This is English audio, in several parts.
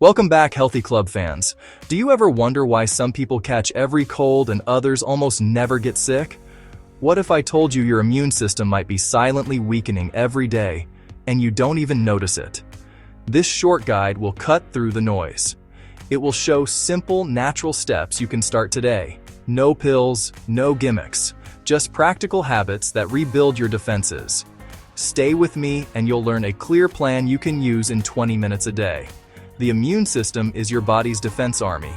Welcome back, Healthy Club fans. Do you ever wonder why some people catch every cold and others almost never get sick? What if I told you your immune system might be silently weakening every day and you don't even notice it? This short guide will cut through the noise. It will show simple, natural steps you can start today. No pills, no gimmicks, just practical habits that rebuild your defenses. Stay with me and you'll learn a clear plan you can use in 20 minutes a day. The immune system is your body's defense army.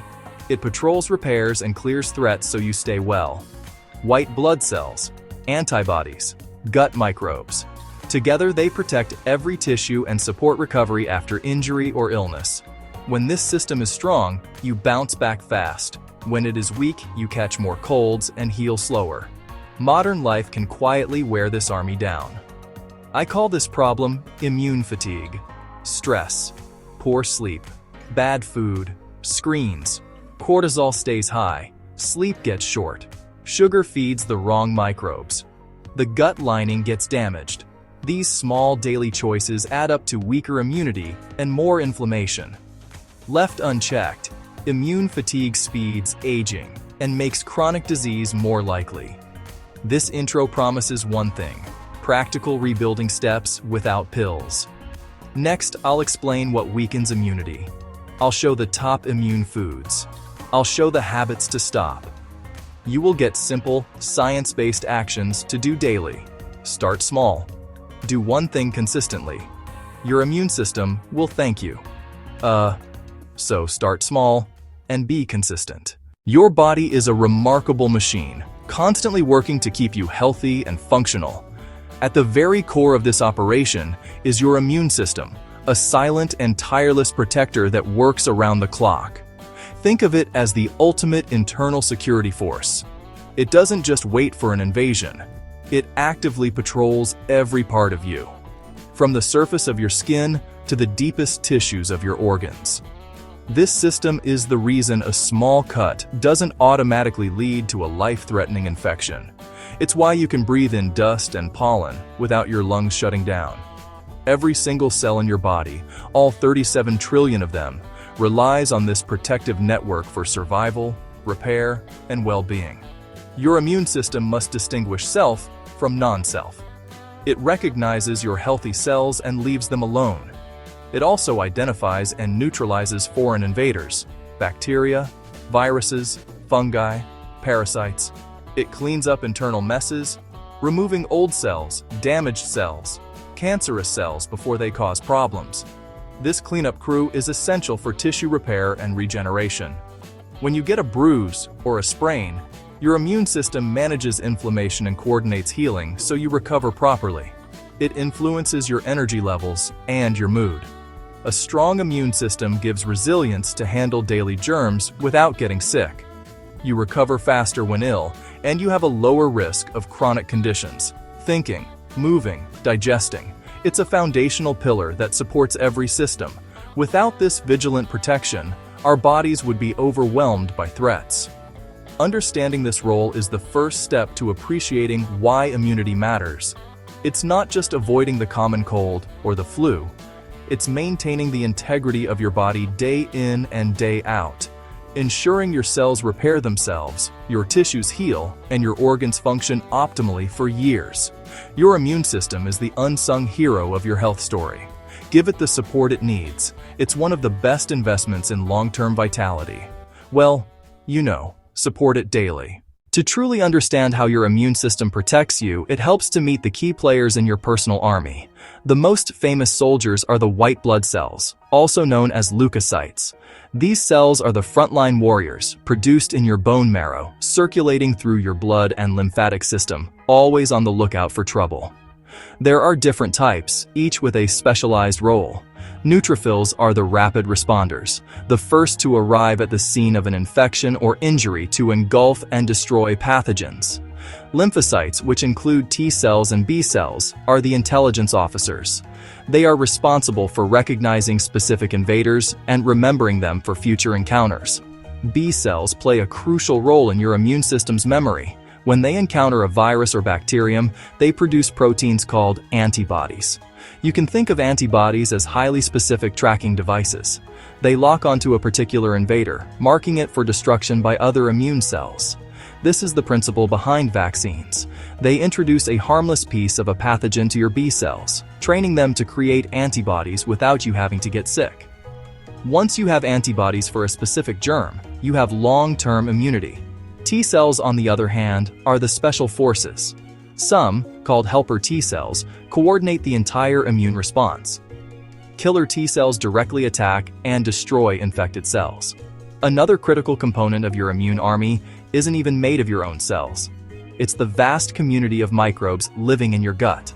It patrols, repairs, and clears threats so you stay well. White blood cells, antibodies, gut microbes. Together they protect every tissue and support recovery after injury or illness. When this system is strong, you bounce back fast. When it is weak, you catch more colds and heal slower. Modern life can quietly wear this army down. I call this problem immune fatigue. Stress, poor sleep, bad food, screens, cortisol stays high, sleep gets short, sugar feeds the wrong microbes, the gut lining gets damaged. These small daily choices add up to weaker immunity and more inflammation. Left unchecked, immune fatigue speeds aging and makes chronic disease more likely. This intro promises one thing: practical rebuilding steps without pills. Next, I'll explain what weakens immunity. I'll show the top immune foods. I'll show the habits to stop. You will get simple, science-based actions to do daily. Start small. Do one thing consistently. Your immune system will thank you. So start small and be consistent. Your body is a remarkable machine, constantly working to keep you healthy and functional. At the very core of this operation is your immune system, a silent and tireless protector that works around the clock. Think of it as the ultimate internal security force. It doesn't just wait for an invasion. It actively patrols every part of you, from the surface of your skin to the deepest tissues of your organs. This system is the reason a small cut doesn't automatically lead to a life-threatening infection. It's why you can breathe in dust and pollen without your lungs shutting down. Every single cell in your body, all 37 trillion of them, relies on this protective network for survival, repair, and well-being. Your immune system must distinguish self from non-self. It recognizes your healthy cells and leaves them alone. It also identifies and neutralizes foreign invaders, bacteria, viruses, fungi, parasites. It cleans up internal messes, removing old cells, damaged cells, cancerous cells before they cause problems. This cleanup crew is essential for tissue repair and regeneration. When you get a bruise or a sprain, your immune system manages inflammation and coordinates healing so you recover properly. It influences your energy levels and your mood. A strong immune system gives resilience to handle daily germs without getting sick. You recover faster when ill, and you have a lower risk of chronic conditions. Thinking, moving, digesting. It's a foundational pillar that supports every system. Without this vigilant protection, our bodies would be overwhelmed by threats. Understanding this role is the first step to appreciating why immunity matters. It's not just avoiding the common cold or the flu. It's maintaining the integrity of your body day in and day out. Ensuring your cells repair themselves, your tissues heal, and your organs function optimally for years. Your immune system is the unsung hero of your health story. Give it the support it needs. It's one of the best investments in long-term vitality. Well, support it daily. To truly understand how your immune system protects you, it helps to meet the key players in your personal army. The most famous soldiers are the white blood cells, also known as leukocytes. These cells are the frontline warriors, produced in your bone marrow, circulating through your blood and lymphatic system, always on the lookout for trouble. There are different types, each with a specialized role. Neutrophils are the rapid responders, the first to arrive at the scene of an infection or injury to engulf and destroy pathogens. Lymphocytes, which include T cells and B cells, are the intelligence officers. They are responsible for recognizing specific invaders and remembering them for future encounters. B cells play a crucial role in your immune system's memory. When they encounter a virus or bacterium, they produce proteins called antibodies. You can think of antibodies as highly specific tracking devices. They lock onto a particular invader, marking it for destruction by other immune cells. This is the principle behind vaccines. They introduce a harmless piece of a pathogen to your B cells, training them to create antibodies without you having to get sick. Once you have antibodies for a specific germ, you have long-term immunity. T cells, on the other hand, are the special forces. Some, called helper T cells, coordinate the entire immune response. Killer T cells directly attack and destroy infected cells. Another critical component of your immune army isn't even made of your own cells. It's the vast community of microbes living in your gut.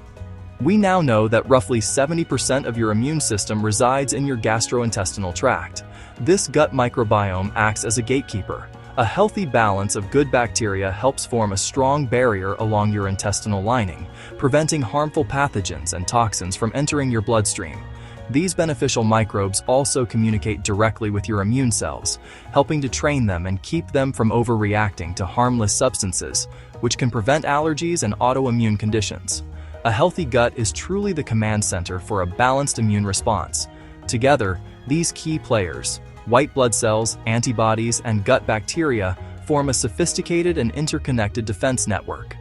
We now know that roughly 70% of your immune system resides in your gastrointestinal tract. This gut microbiome acts as a gatekeeper. A healthy balance of good bacteria helps form a strong barrier along your intestinal lining, preventing harmful pathogens and toxins from entering your bloodstream. These beneficial microbes also communicate directly with your immune cells, helping to train them and keep them from overreacting to harmless substances, which can prevent allergies and autoimmune conditions. A healthy gut is truly the command center for a balanced immune response. Together, these key players, white blood cells, antibodies, and gut bacteria, form a sophisticated and interconnected defense network.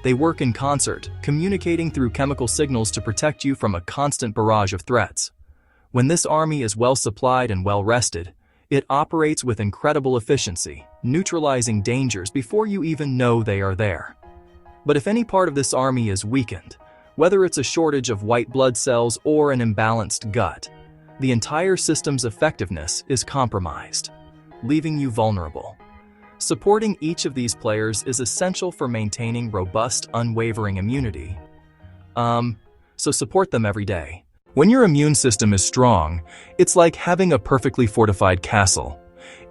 They work in concert, communicating through chemical signals to protect you from a constant barrage of threats. When this army is well supplied and well rested, it operates with incredible efficiency, neutralizing dangers before you even know they are there. But if any part of this army is weakened, whether it's a shortage of white blood cells or an imbalanced gut, the entire system's effectiveness is compromised, leaving you vulnerable. Supporting each of these players is essential for maintaining robust, unwavering immunity. So support them every day. When your immune system is strong, it's like having a perfectly fortified castle.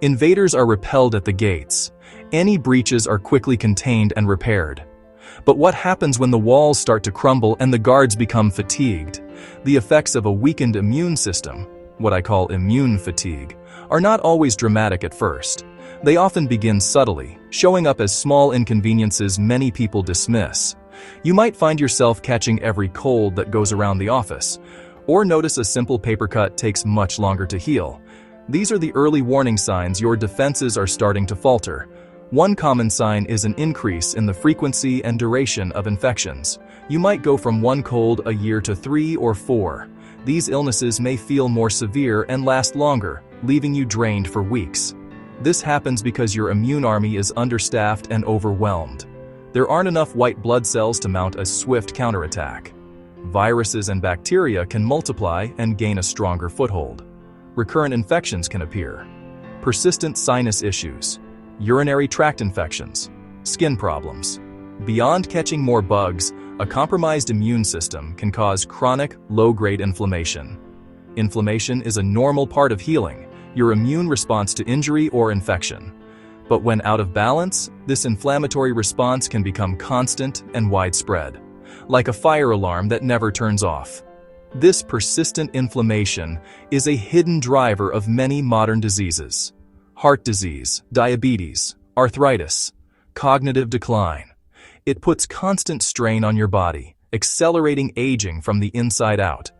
Invaders are repelled at the gates. Any breaches are quickly contained and repaired. But what happens when the walls start to crumble and the guards become fatigued? The effects of a weakened immune system, what I call immune fatigue, are not always dramatic at first. They often begin subtly, showing up as small inconveniences many people dismiss. You might find yourself catching every cold that goes around the office, or notice a simple paper cut takes much longer to heal. These are the early warning signs your defenses are starting to falter. One common sign is an increase in the frequency and duration of infections. You might go from one cold a year to 3 or 4. These illnesses may feel more severe and last longer, leaving you drained for weeks. This happens because your immune army is understaffed and overwhelmed. There aren't enough white blood cells to mount a swift counterattack. Viruses and bacteria can multiply and gain a stronger foothold. Recurrent infections can appear. Persistent sinus issues, urinary tract infections, skin problems. Beyond catching more bugs, a compromised immune system can cause chronic, low-grade inflammation. Inflammation is a normal part of healing, your immune response to injury or infection. But when out of balance, this inflammatory response can become constant and widespread, like a fire alarm that never turns off. This persistent inflammation is a hidden driver of many modern diseases: heart disease, diabetes, arthritis, cognitive decline. It puts constant strain on your body, accelerating aging from the inside out.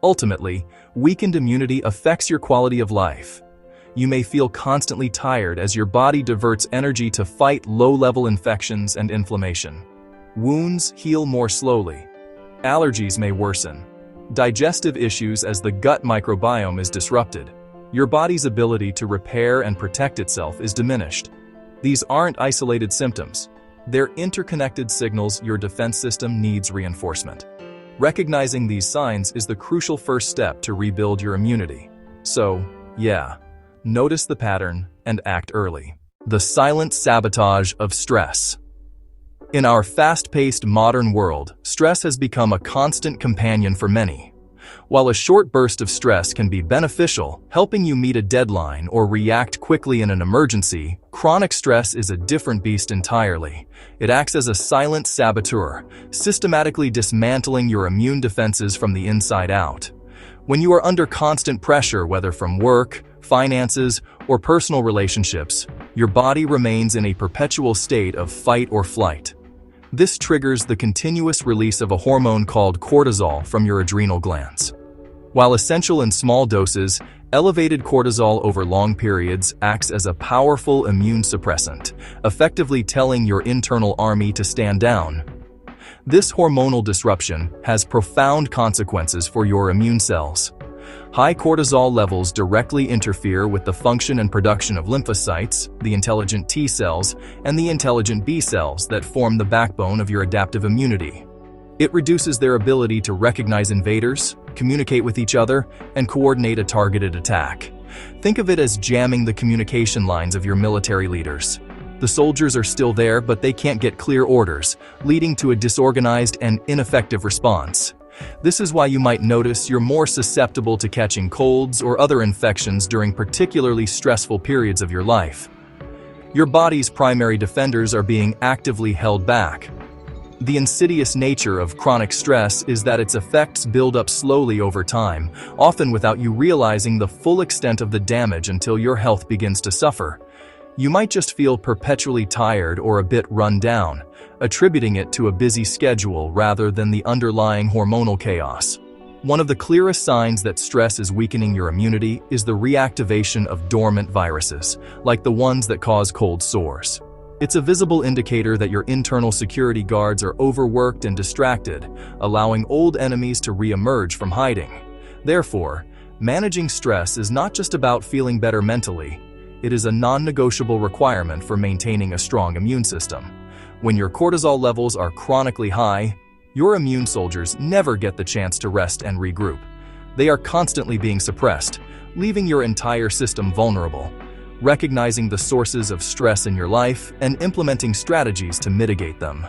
Ultimately, weakened immunity affects your quality of life. You may feel constantly tired as your body diverts energy to fight low-level infections and inflammation. Wounds heal more slowly. Allergies may worsen. Digestive issues as the gut microbiome is disrupted. Your body's ability to repair and protect itself is diminished. These aren't isolated symptoms. They're interconnected signals your defense system needs reinforcement. Recognizing these signs is the crucial first step to rebuild your immunity. So, notice the pattern and act early. The silent sabotage of stress. In our fast-paced modern world, stress has become a constant companion for many. While a short burst of stress can be beneficial, helping you meet a deadline or react quickly in an emergency, chronic stress is a different beast entirely. It acts as a silent saboteur, systematically dismantling your immune defenses from the inside out. When you are under constant pressure, whether from work, finances, or personal relationships, your body remains in a perpetual state of fight or flight. This triggers the continuous release of a hormone called cortisol from your adrenal glands. While essential in small doses, elevated cortisol over long periods acts as a powerful immune suppressant, effectively telling your internal army to stand down. This hormonal disruption has profound consequences for your immune cells. High cortisol levels directly interfere with the function and production of lymphocytes, the intelligent T cells, and the intelligent B cells that form the backbone of your adaptive immunity. It reduces their ability to recognize invaders, communicate with each other, and coordinate a targeted attack. Think of it as jamming the communication lines of your military leaders. The soldiers are still there, but they can't get clear orders, leading to a disorganized and ineffective response. This is why you might notice you're more susceptible to catching colds or other infections during particularly stressful periods of your life. Your body's primary defenders are being actively held back. The insidious nature of chronic stress is that its effects build up slowly over time, often without you realizing the full extent of the damage until your health begins to suffer. You might just feel perpetually tired or a bit run down, attributing it to a busy schedule rather than the underlying hormonal chaos. One of the clearest signs that stress is weakening your immunity is the reactivation of dormant viruses, like the ones that cause cold sores. It's a visible indicator that your internal security guards are overworked and distracted, allowing old enemies to re-emerge from hiding. Therefore, managing stress is not just about feeling better mentally. It is a non-negotiable requirement for maintaining a strong immune system. When your cortisol levels are chronically high, your immune soldiers never get the chance to rest and regroup. They are constantly being suppressed, leaving your entire system vulnerable. Recognizing the sources of stress in your life and implementing strategies to mitigate them.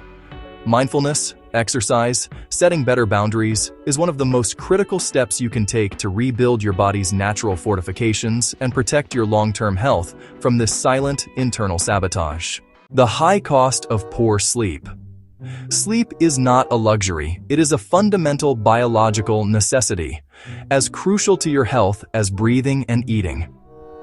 Mindfulness, exercise, setting better boundaries is one of the most critical steps you can take to rebuild your body's natural fortifications and protect your long-term health from this silent internal sabotage. The high cost of poor sleep. Sleep is not a luxury, it is a fundamental biological necessity, as crucial to your health as breathing and eating.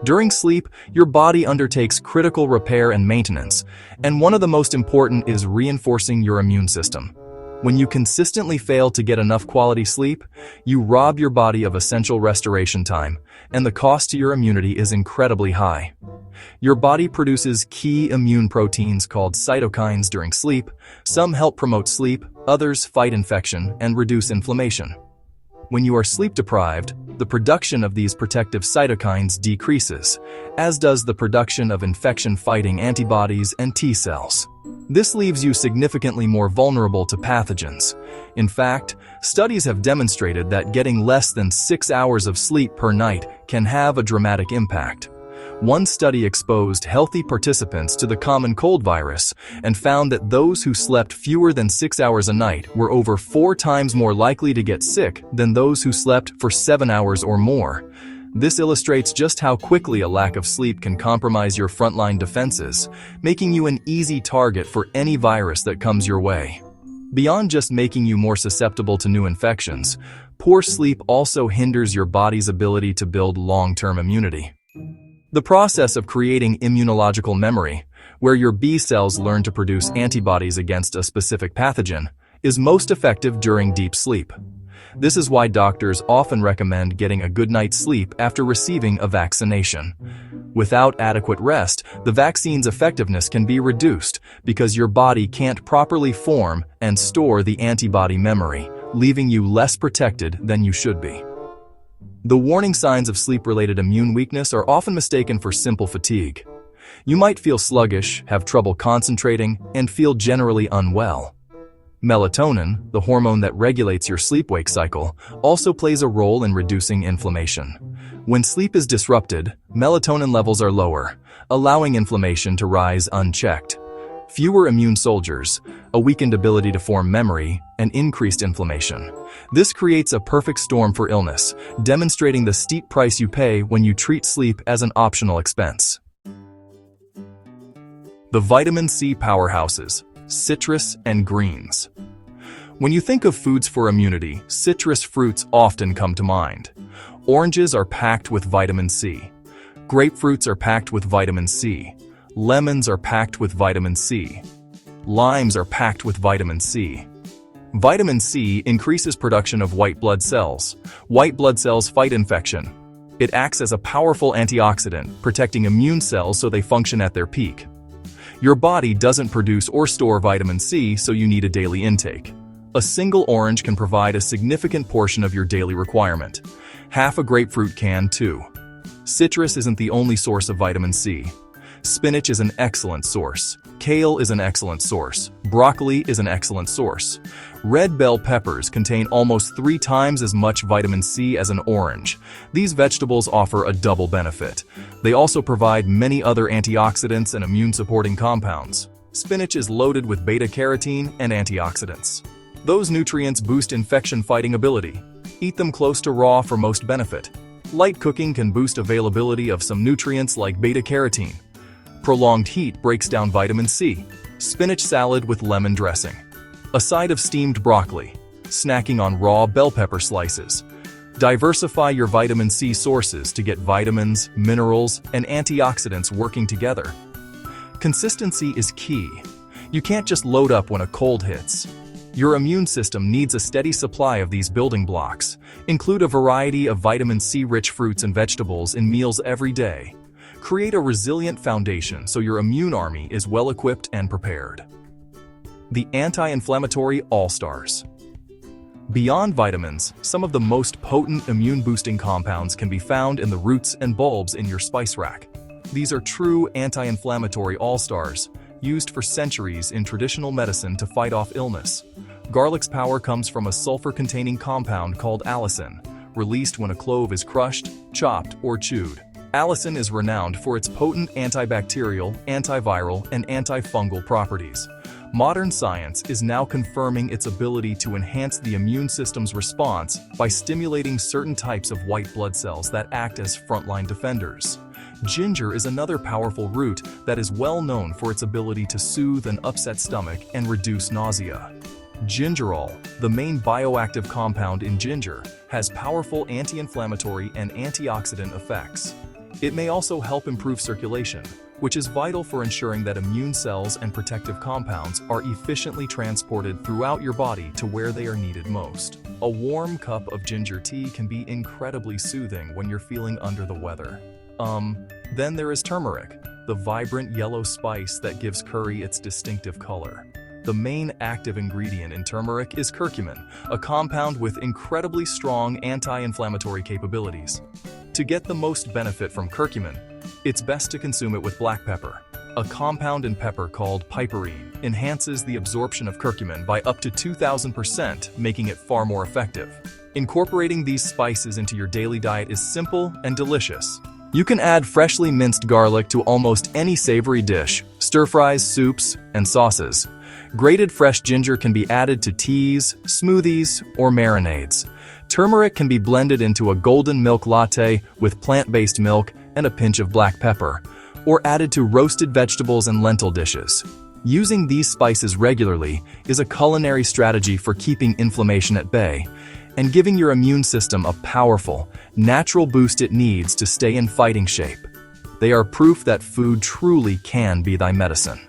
During sleep, your body undertakes critical repair and maintenance, and one of the most important is reinforcing your immune system. When you consistently fail to get enough quality sleep, you rob your body of essential restoration time, and the cost to your immunity is incredibly high. Your body produces key immune proteins called cytokines during sleep. Some help promote sleep, others fight infection and reduce inflammation. When you are sleep deprived, the production of these protective cytokines decreases, as does the production of infection-fighting antibodies and T cells. This leaves you significantly more vulnerable to pathogens. In fact, studies have demonstrated that getting less than 6 hours of sleep per night can have a dramatic impact. One study exposed healthy participants to the common cold virus and found that those who slept fewer than 6 hours a night were over 4 times more likely to get sick than those who slept for 7 hours or more. This illustrates just how quickly a lack of sleep can compromise your frontline defenses, making you an easy target for any virus that comes your way. Beyond just making you more susceptible to new infections, poor sleep also hinders your body's ability to build long-term immunity. The process of creating immunological memory, where your B cells learn to produce antibodies against a specific pathogen, is most effective during deep sleep. This is why doctors often recommend getting a good night's sleep after receiving a vaccination. Without adequate rest, the vaccine's effectiveness can be reduced because your body can't properly form and store the antibody memory, leaving you less protected than you should be. The warning signs of sleep-related immune weakness are often mistaken for simple fatigue. You might feel sluggish, have trouble concentrating, and feel generally unwell. Melatonin, the hormone that regulates your sleep-wake cycle, also plays a role in reducing inflammation. When sleep is disrupted, melatonin levels are lower, allowing inflammation to rise unchecked. Fewer immune soldiers, a weakened ability to form memory, and increased inflammation. This creates a perfect storm for illness, demonstrating the steep price you pay when you treat sleep as an optional expense. The vitamin C powerhouses, citrus and greens. When you think of foods for immunity, citrus fruits often come to mind. Oranges are packed with vitamin C. Grapefruits are packed with vitamin C. Lemons are packed with vitamin C. Limes are packed with vitamin C. Vitamin C increases production of white blood cells. White blood cells fight infection. It acts as a powerful antioxidant, protecting immune cells so they function at their peak. Your body doesn't produce or store vitamin C, so you need a daily intake. A single orange can provide a significant portion of your daily requirement. Half a grapefruit can, too. Citrus isn't the only source of vitamin C. Spinach is an excellent source. Kale is an excellent source. Broccoli is an excellent source. Red bell peppers contain almost 3 times as much vitamin C as an orange. These vegetables offer a double benefit. They also provide many other antioxidants and immune-supporting compounds. Spinach is loaded with beta-carotene and antioxidants. Those nutrients boost infection-fighting ability. Eat them close to raw for most benefit. Light cooking can boost availability of some nutrients like beta-carotene. Prolonged heat breaks down vitamin C. Spinach salad with lemon dressing. A side of steamed broccoli. Snacking on raw bell pepper slices. Diversify your vitamin C sources to get vitamins, minerals, and antioxidants working together. Consistency is key. You can't just load up when a cold hits. Your immune system needs a steady supply of these building blocks. Include a variety of vitamin C-rich fruits and vegetables in meals every day. Create a resilient foundation so your immune army is well-equipped and prepared. The anti-inflammatory all-stars. Beyond vitamins, some of the most potent immune-boosting compounds can be found in the roots and bulbs in your spice rack. These are true anti-inflammatory all-stars, used for centuries in traditional medicine to fight off illness. Garlic's power comes from a sulfur-containing compound called allicin, released when a clove is crushed, chopped, or chewed. Allicin is renowned for its potent antibacterial, antiviral, and antifungal properties. Modern science is now confirming its ability to enhance the immune system's response by stimulating certain types of white blood cells that act as frontline defenders. Ginger is another powerful root that is well known for its ability to soothe an upset stomach and reduce nausea. Gingerol, the main bioactive compound in ginger, has powerful anti-inflammatory and antioxidant effects. It may also help improve circulation, which is vital for ensuring that immune cells and protective compounds are efficiently transported throughout your body to where they are needed most. A warm cup of ginger tea can be incredibly soothing when you're feeling under the weather. Then there is turmeric, the vibrant yellow spice that gives curry its distinctive color. The main active ingredient in turmeric is curcumin, a compound with incredibly strong anti-inflammatory capabilities. To get the most benefit from curcumin, it's best to consume it with black pepper. A compound in pepper called piperine enhances the absorption of curcumin by up to 2,000%, making it far more effective. Incorporating these spices into your daily diet is simple and delicious. You can add freshly minced garlic to almost any savory dish, stir-fries, soups, and sauces. Grated fresh ginger can be added to teas, smoothies, or marinades. Turmeric can be blended into a golden milk latte with plant-based milk and a pinch of black pepper, or added to roasted vegetables and lentil dishes. Using these spices regularly is a culinary strategy for keeping inflammation at bay and giving your immune system a powerful, natural boost it needs to stay in fighting shape. They are proof that food truly can be thy medicine.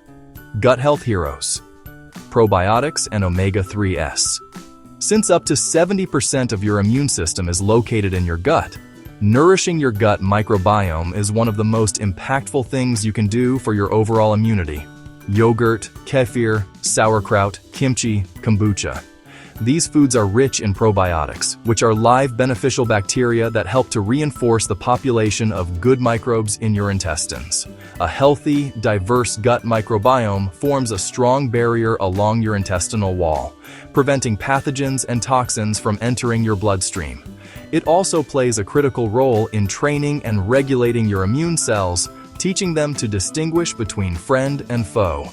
Gut health heroes. Probiotics and omega-3s. Since up to 70% of your immune system is located in your gut, nourishing your gut microbiome is one of the most impactful things you can do for your overall immunity. Yogurt, kefir, sauerkraut, kimchi, kombucha. These foods are rich in probiotics, which are live beneficial bacteria that help to reinforce the population of good microbes in your intestines. A healthy, diverse gut microbiome forms a strong barrier along your intestinal wall, preventing pathogens and toxins from entering your bloodstream. It also plays a critical role in training and regulating your immune cells, teaching them to distinguish between friend and foe.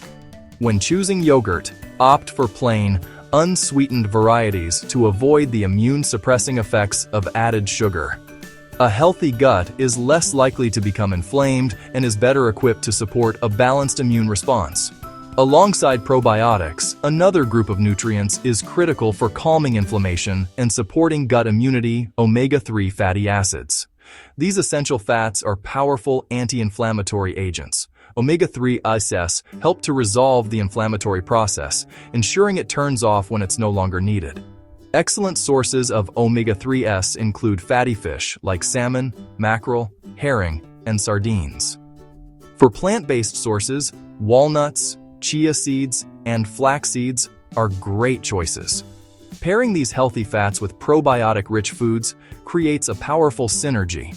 When choosing yogurt, opt for plain, unsweetened varieties to avoid the immune-suppressing effects of added sugar. A healthy gut is less likely to become inflamed and is better equipped to support a balanced immune response. Alongside probiotics, another group of nutrients is critical for calming inflammation and supporting gut immunity: omega-3 fatty acids. These essential fats are powerful anti-inflammatory agents, Omega-3 acids help to resolve the inflammatory process, ensuring it turns off when it's no longer needed. Excellent sources of omega-3s include fatty fish like salmon, mackerel, herring, and sardines. For plant-based sources, walnuts, chia seeds, and flax seeds are great choices. Pairing these healthy fats with probiotic-rich foods creates a powerful synergy.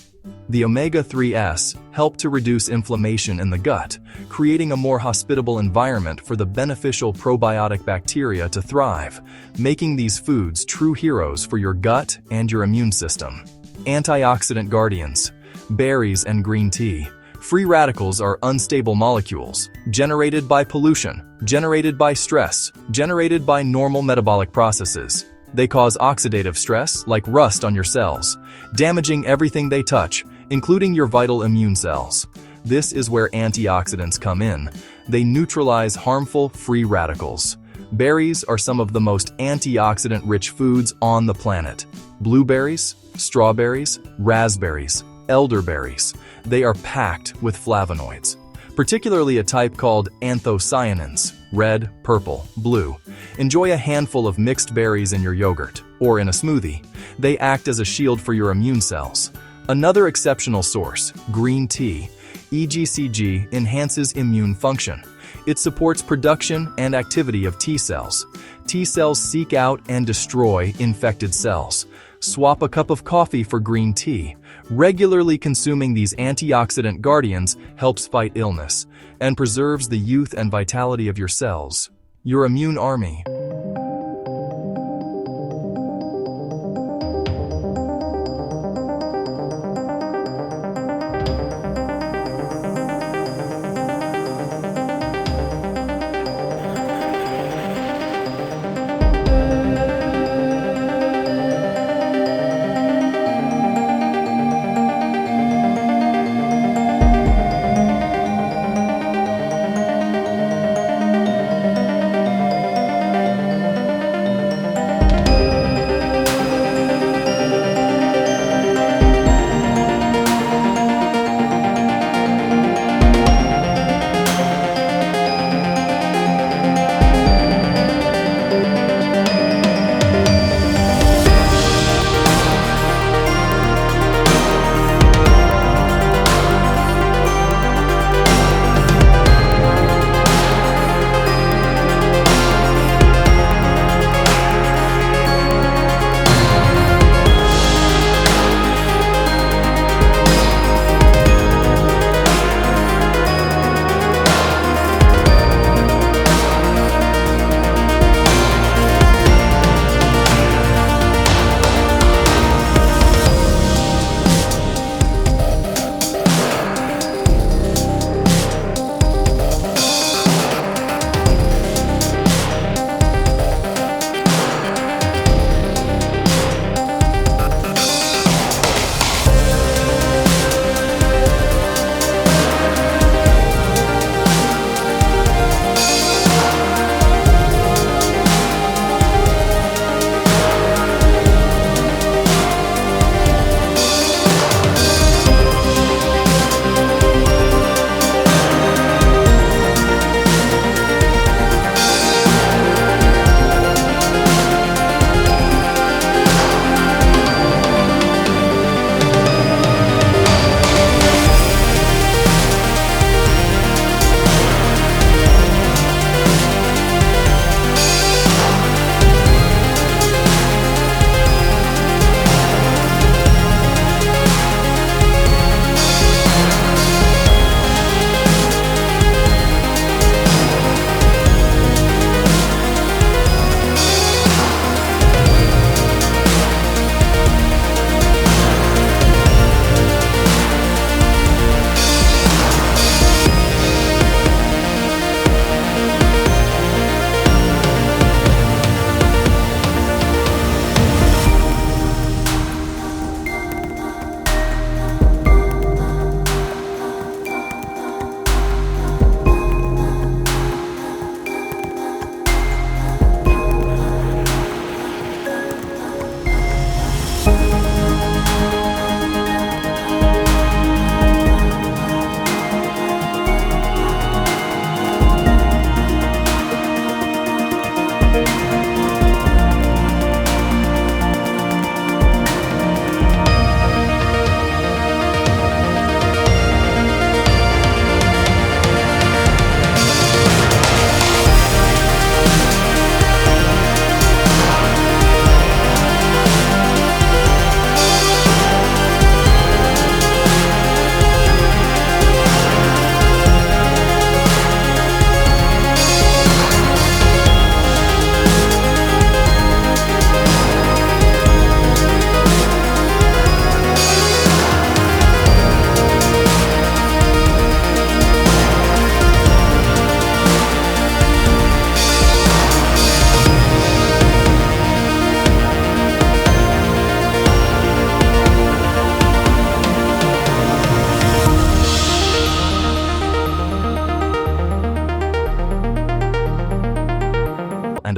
The omega-3s help to reduce inflammation in the gut, creating a more hospitable environment for the beneficial probiotic bacteria to thrive, making these foods true heroes for your gut and your immune system. Antioxidant guardians, berries and green tea. Free radicals are unstable molecules, generated by pollution, generated by stress, generated by normal metabolic processes. They cause oxidative stress, like rust on your cells, damaging everything they touch, including your vital immune cells. This is where antioxidants come in. They neutralize harmful free radicals. Berries are some of the most antioxidant-rich foods on the planet. Blueberries, strawberries, raspberries, elderberries. They are packed with flavonoids, particularly a type called anthocyanins, red, purple, blue. Enjoy a handful of mixed berries in your yogurt or in a smoothie. They act as a shield for your immune cells. Another exceptional source, green tea. EGCG enhances immune function. It supports production and activity of T cells. T cells seek out and destroy infected cells. Swap a cup of coffee for green tea. Regularly consuming these antioxidant guardians helps fight illness and preserves the youth and vitality of your cells. Your immune army.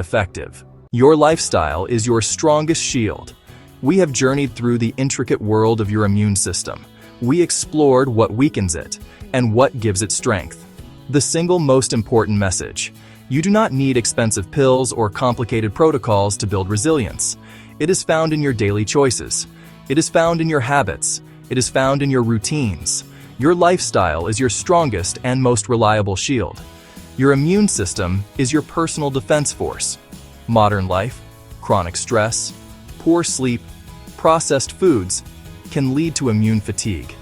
effective. Your lifestyle is your strongest shield. We have journeyed through the intricate world of your immune system. We explored what weakens it and what gives it strength. The single most important message: you do not need expensive pills or complicated protocols to build resilience. It is found in your daily choices. It is found in your habits. It is found in your routines. Your lifestyle is your strongest and most reliable shield. Your immune system is your personal defense force. Modern life, chronic stress, poor sleep, processed foods can lead to immune fatigue.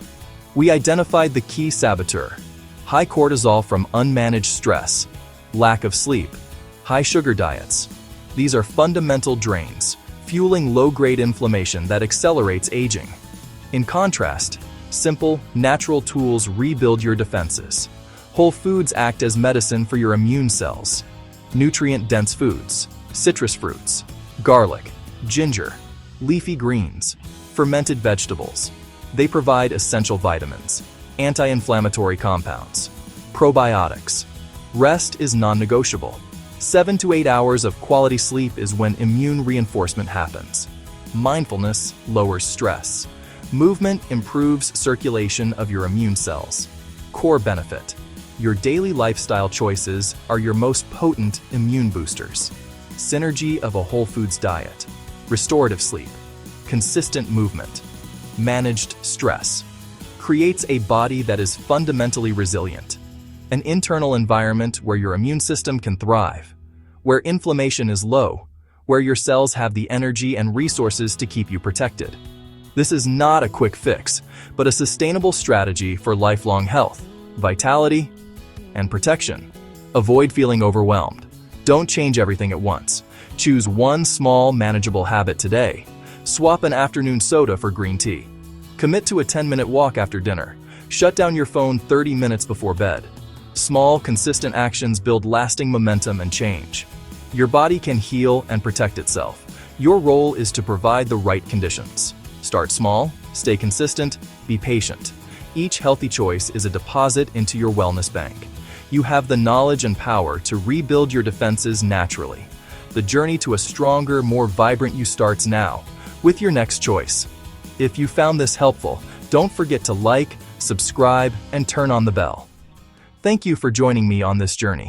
We identified the key saboteur: high cortisol from unmanaged stress, lack of sleep, high sugar diets. These are fundamental drains, fueling low-grade inflammation that accelerates aging. In contrast, simple, natural tools rebuild your defenses. Whole foods act as medicine for your immune cells. Nutrient-dense foods, citrus fruits, garlic, ginger, leafy greens, fermented vegetables. They provide essential vitamins, anti-inflammatory compounds, probiotics. Rest is non-negotiable. 7 to 8 hours of quality sleep is when immune reinforcement happens. Mindfulness lowers stress. Movement improves circulation of your immune cells. Core benefit: your daily lifestyle choices are your most potent immune boosters. Synergy of a whole foods diet, restorative sleep, consistent movement, managed stress creates a body that is fundamentally resilient. An internal environment where your immune system can thrive, where inflammation is low, where your cells have the energy and resources to keep you protected. This is not a quick fix, but a sustainable strategy for lifelong health, vitality, and protection. Avoid feeling overwhelmed. Don't change everything at once. Choose one small, manageable habit today. Swap an afternoon soda for green tea. Commit to a 10-minute walk after dinner. Shut down your phone 30 minutes before bed. Small, consistent actions build lasting momentum and change. Your body can heal and protect itself. Your role is to provide the right conditions. Start small, stay consistent, be patient. Each healthy choice is a deposit into your wellness bank. You have the knowledge and power to rebuild your defenses naturally. The journey to a stronger, more vibrant you starts now, with your next choice. If you found this helpful, don't forget to like, subscribe, and turn on the bell. Thank you for joining me on this journey.